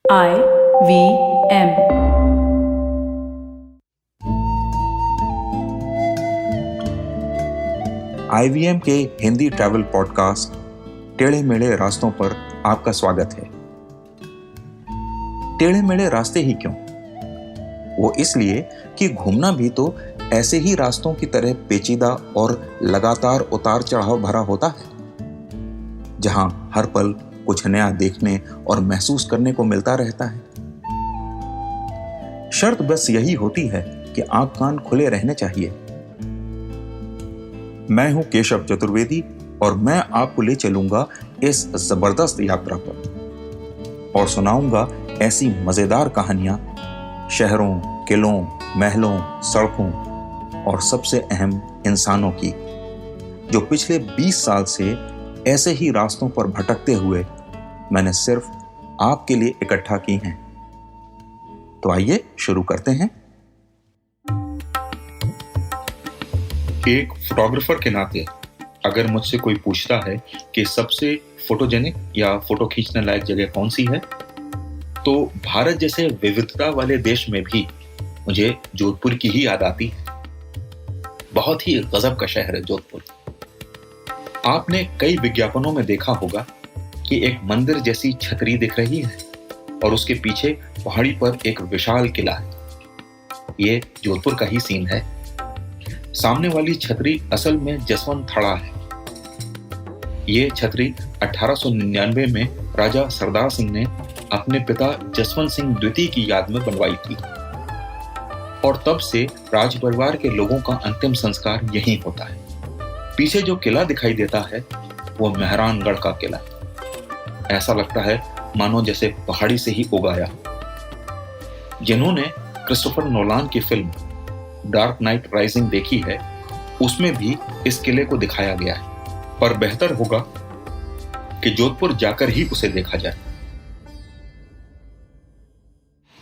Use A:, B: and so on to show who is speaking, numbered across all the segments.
A: IVM।
B: IVM के Hindi travel podcast टेढ़े मेढ़े रास्तों पर आपका स्वागत है। टेढ़े मेढ़े रास्ते ही क्यों? वो इसलिए कि घूमना भी तो ऐसे ही रास्तों की तरह पेचीदा और लगातार उतार चढ़ाव भरा होता है, जहां हर पल कुछ नया देखने और महसूस करने को मिलता रहता है। शर्त बस यही होती है कि आंख कान खुले रहने चाहिए। मैं हूं केशव चतुर्वेदी और मैं आपको ले चलूंगा इस जबरदस्त यात्रा पर और सुनाऊंगा ऐसी मजेदार कहानियां शहरों, किलों, महलों, सड़कों और सबसे अहम इंसानों की, जो पिछले 20 साल से ऐसे ही रास्तों पर भटकते हुए मैंने सिर्फ आपके लिए इकट्ठा की हैं। तो आइए शुरू करते हैं। एक फोटोग्राफर के नाते अगर मुझसे कोई पूछता है कि सबसे फोटोजेनिक या फोटो खींचने लायक जगह कौन सी है, तो भारत जैसे विविधता वाले देश में भी मुझे जोधपुर की ही याद आती है। बहुत ही गजब का शहर है जोधपुर। आपने कई विज्ञापनों में देखा होगा कि एक मंदिर जैसी छतरी दिख रही है और उसके पीछे पहाड़ी पर एक विशाल किला है। ये जोधपुर का ही सीन है। सामने वाली छतरी असल में जसवंत थड़ा है। ये छतरी 1899 में राजा सरदार सिंह ने अपने पिता जसवंत सिंह द्वितीय की याद में बनवाई थी और तब से राज परिवार के लोगों का अंतिम संस्कार यहीं होता है। पीछे जो किला दिखाई देता है वो मेहरानगढ़ का किला है। ऐसा लगता है मानो जैसे पहाड़ी से ही उगाया। जिन्होंने क्रिस्टोफर नोलान की फिल्म डार्क नाइट राइजिंग देखी है, उसमें भी इस किले को दिखाया गया है, पर बेहतर होगा कि जोधपुर जाकर ही उसे देखा जाए।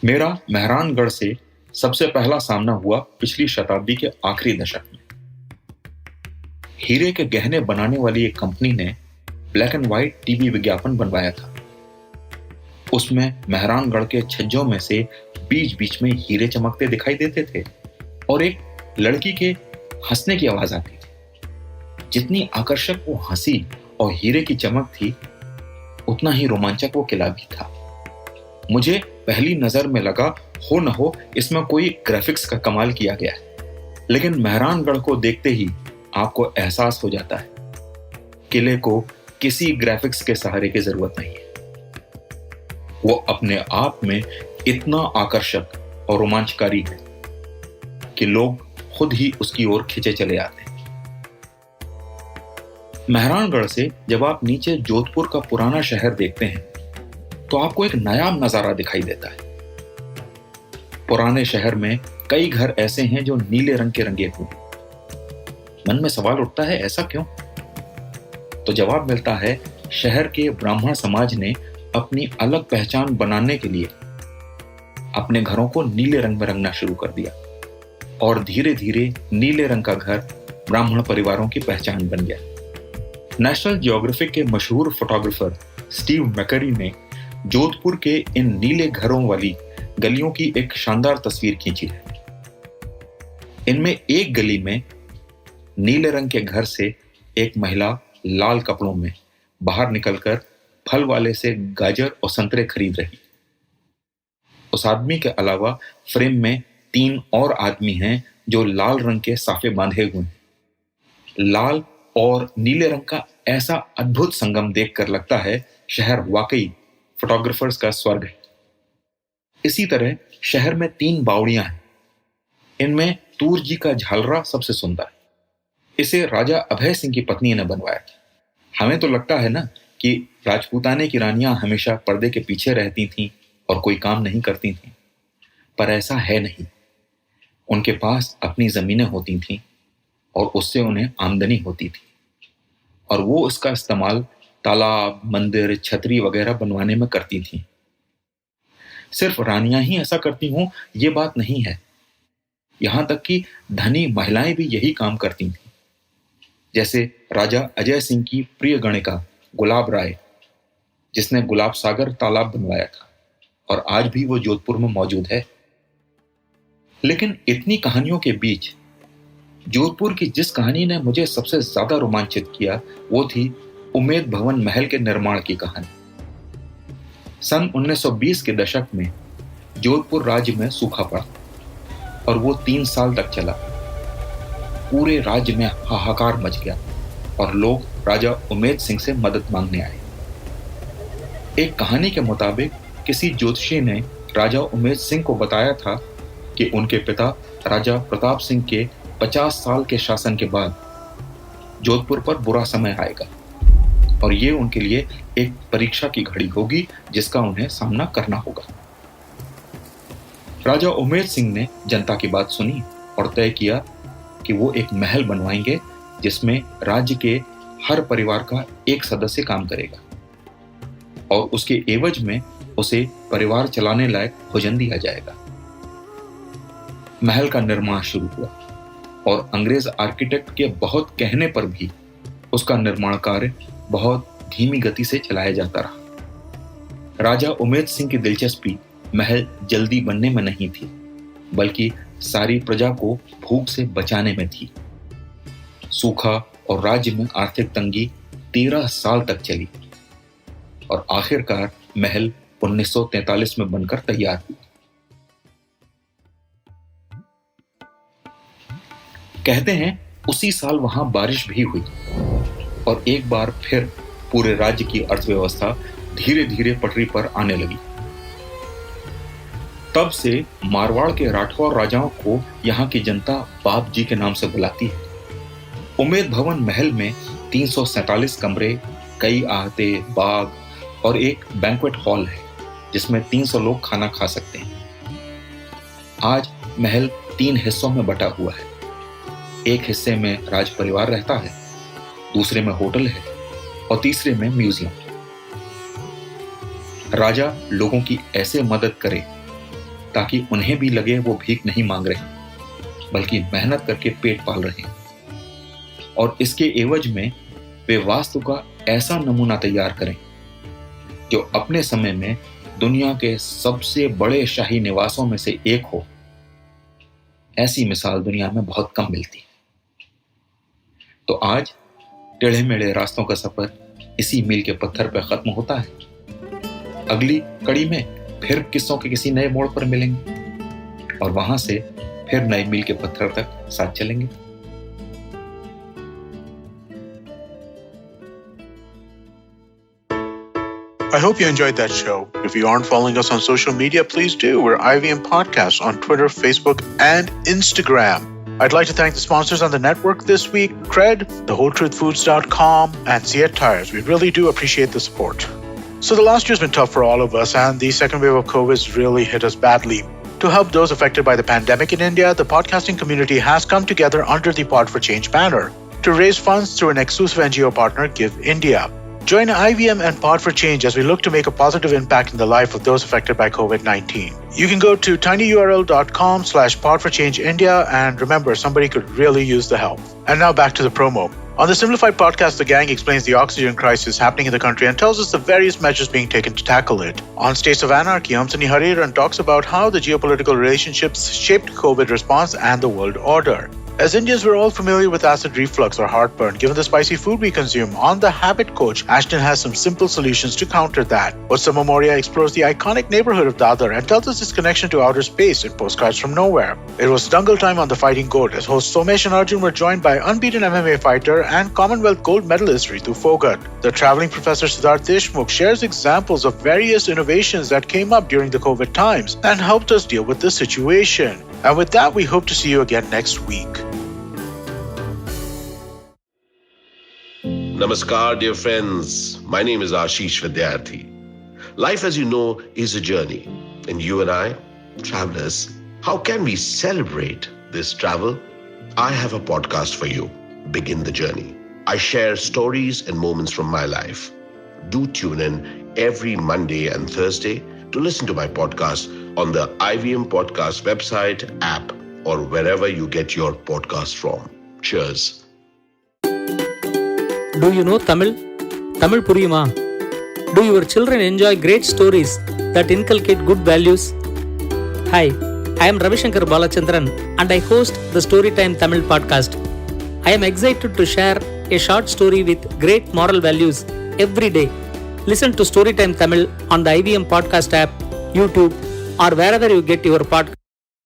B: मेरा मेहरानगढ़ से सबसे पहला सामना हुआ पिछली शताब्दी के आखिरी दशक में। हीरे के गहने बनाने वाली एक कंपनी ने ब्लैक एंड व्हाइट टीवी विज्ञापन बनवाया था। उसमें मेहरानगढ़ के छज्जों में से बीच बीच में हीरे चमकते दिखाई देते थे और एक लड़की के हंसने की आवाज आती थी। जितनी आकर्षक वो हंसी और हीरे की चमक थी, उतना ही रोमांचक वो किला भी था। मुझे पहली नजर में लगा हो न हो इसमें कोई ग्राफिक्स का कमाल किया गया है, लेकिन मेहरानगढ़ को देखते ही आपको एहसास हो जाता है किले को किसी ग्राफिक्स के सहारे की जरूरत नहीं है। वो अपने आप में इतना आकर्षक और रोमांचकारी है कि लोग खुद ही उसकी ओर खिंचे चले आते हैं। मेहरानगढ़ से जब आप नीचे जोधपुर का पुराना शहर देखते हैं तो आपको एक नायाब नजारा दिखाई देता है। पुराने शहर में कई घर ऐसे हैं जो नीले रंग के रंगे हुए। मन में सवाल उठता है, ऐसा क्यों? तो जवाब मिलता है, शहर के ब्राह्मण समाज ने अपनी अलग पहचान बनाने के लिए अपने घरों को नीले रंग में रंगना शुरू कर दिया और धीरे धीरे नीले रंग का घर ब्राह्मण परिवारों की पहचान बन गया। नेशनल जियोग्राफिक के मशहूर फोटोग्राफर स्टीव मैकरी ने जोधपुर के इन नीले घरों वाली गलियों की एक शानदार तस्वीर खींची है। इनमें एक गली में नीले रंग के घर से एक महिला लाल कपड़ों में बाहर निकलकर फल वाले से गाजर और संतरे खरीद रही। उस आदमी के अलावा फ्रेम में 3 और आदमी हैं जो लाल रंग के साफे बांधे हुए हैं। लाल और नीले रंग का ऐसा अद्भुत संगम देखकर लगता है शहर वाकई फोटोग्राफर्स का स्वर्ग है। इसी तरह शहर में 3 बावड़ियां हैं। इनमें तूर जी का झालरा सबसे सुंदर है। इसे राजा अभय सिंह की पत्नी ने बनवाया था। हमें तो लगता है ना कि राजपूताने की रानियां हमेशा पर्दे के पीछे रहती थीं और कोई काम नहीं करती थीं, पर ऐसा है नहीं। उनके पास अपनी जमीनें होती थीं और उससे उन्हें आमदनी होती थी और वो इसका इस्तेमाल तालाब, मंदिर, छतरी वगैरह बनवाने में करती थीं। सिर्फ रानियां ही ऐसा करती हों ये बात नहीं है। यहां तक कि धनी महिलाएं भी यही काम करती थीं। जैसे राजा अजय सिंह की प्रिय गणिका गुलाब राय, जिसने गुलाब सागर तालाब बनवाया था। और आज भी वो जोधपुर में मौजूद है। लेकिन इतनी कहानियों के बीच जोधपुर की जिस कहानी ने मुझे सबसे ज्यादा रोमांचित किया वो थी उम्मेद भवन महल के निर्माण की कहानी। सन 1920 के दशक में जोधपुर राज्य में सूखा पड़ा और वो 3 साल तक चला। पूरे राज्य में हाहाकार मच गया और लोग राजा उम्मेद सिंह से मदद मांगने आए। एक कहानी के मुताबिक किसी ज्योतिषी ने राजा उम्मेद सिंह को बताया था कि उनके पिता राजा प्रताप सिंह के 50 साल के शासन के बाद जोधपुर पर बुरा समय आएगा और ये उनके लिए एक परीक्षा की घड़ी होगी जिसका उन्हें सामना करना होगा। राजा उम्मेद सिंह ने जनता की बात सुनी और तय किया कि वो एक महल बनवाएंगे जिसमें राज्य के हर परिवार का एक सदस्य काम करेगा और उसके एवज में उसे परिवार चलाने लायक भोजन दिया जाएगा। महल का निर्माण शुरू हुआ और अंग्रेज आर्किटेक्ट के बहुत कहने पर भी उसका निर्माण कार्य बहुत धीमी गति से चलाया जाता रहा। राजा उम्मेद सिंह की दिलचस्पी महल जल्दी बनने में नहीं थी, बल्कि सारी प्रजा को भूख से बचाने में थी। सूखा और राज्य में आर्थिक तंगी 13 साल तक चली और आखिरकार महल 1943 में बनकर तैयार हुआ। कहते हैं उसी साल वहां बारिश भी हुई और एक बार फिर पूरे राज्य की अर्थव्यवस्था धीरे धीरे पटरी पर आने लगी। तब से मारवाड़ के राठौर राजाओं को यहाँ की जनता बाप जी के नाम से बुलाती है। उम्मेद भवन महल में 347 कमरे, कई आहते, बाग और एक बैंक्वेट हॉल है जिसमें 300 लोग खाना खा सकते हैं। आज महल 3 हिस्सों में बटा हुआ है। एक हिस्से में राज परिवार रहता है, दूसरे में होटल है और तीसरे में म्यूजियम। राजा लोगों की ऐसे मदद करे ताकि उन्हें भी लगे वो भीख नहीं मांग रहे बल्कि मेहनत करके पेट पाल रहे हैं और इसके एवज में वे वास्तु का ऐसा नमूना तैयार करें जो अपने समय में दुनिया के सबसे बड़े शाही निवासों में से एक हो। ऐसी मिसाल दुनिया में बहुत कम मिलती है। तो आज टेढ़े मेढ़े रास्तों का सफर इसी मील के पत्थर पर खत्म होता है। अगली कड़ी में फिर किस्सों के किसी नए मोड़ पर मिलेंगे और वहां से फिर नए मील के पत्थर तक साथ चलेंगे।
A: I hope you enjoyed that show. If you aren't following us on social media, please do. We're IVM Podcasts on Twitter, Facebook, and Instagram. I'd like to thank the sponsors on the network this week, Cred, thewholetruthfoods.com, and Ziet Tires. We really do appreciate the support. So the last year's been tough for all of us, and the second wave of COVID really hit us badly. To help those affected by the pandemic in India, the podcasting community has come together under the Pod for Change banner to raise funds through an exclusive NGO partner, Give India. Join IVM and Pod for Change as we look to make a positive impact in the life of those affected by COVID-19. You can go to tinyurl.com/podforchangeindia and remember, somebody could really use the help. And now back to the promo. On the Simplified podcast, the gang explains the oxygen crisis happening in the country and tells us the various measures being taken to tackle it. On States of Anarchy, Hamsani Hariharan talks about how the geopolitical relationships shaped COVID response and the world order. As Indians, we're all familiar with acid reflux or heartburn, given the spicy food we consume. On The Habit Coach, Ashton has some simple solutions to counter that. Osama Moria explores the iconic neighborhood of Dadar and tells us its connection to outer space in Postcards from Nowhere. It was Dangle time on The Fighting Goat, as hosts Somesh and Arjun were joined by unbeaten MMA fighter and Commonwealth gold medalist Ritu Fogart. The traveling professor Siddharth Deshmukh shares examples of various innovations that came up during the COVID times and helped us deal with the situation. And with that, we hope to see you again next week.
C: Namaskar, dear friends. My name is Ashish Vidyarthi. Life, as you know, is a journey. And you and I, travelers, how can we celebrate this travel? I have a podcast for you, Begin the Journey. I share stories and moments from my life. Do tune in every Monday and Thursday to listen to my podcast on the IVM Podcast website, app, or wherever you get your podcast from. Cheers.
D: Do you know Tamil? Tamil புரியுமா? Do your children enjoy great stories that inculcate good values? Hi, I am Ravishankar Balachandran and I host the Storytime Tamil podcast. I am excited to share a short story with great moral values every day. Listen to Storytime Tamil on the IVM podcast app, YouTube, or wherever you get your podcast.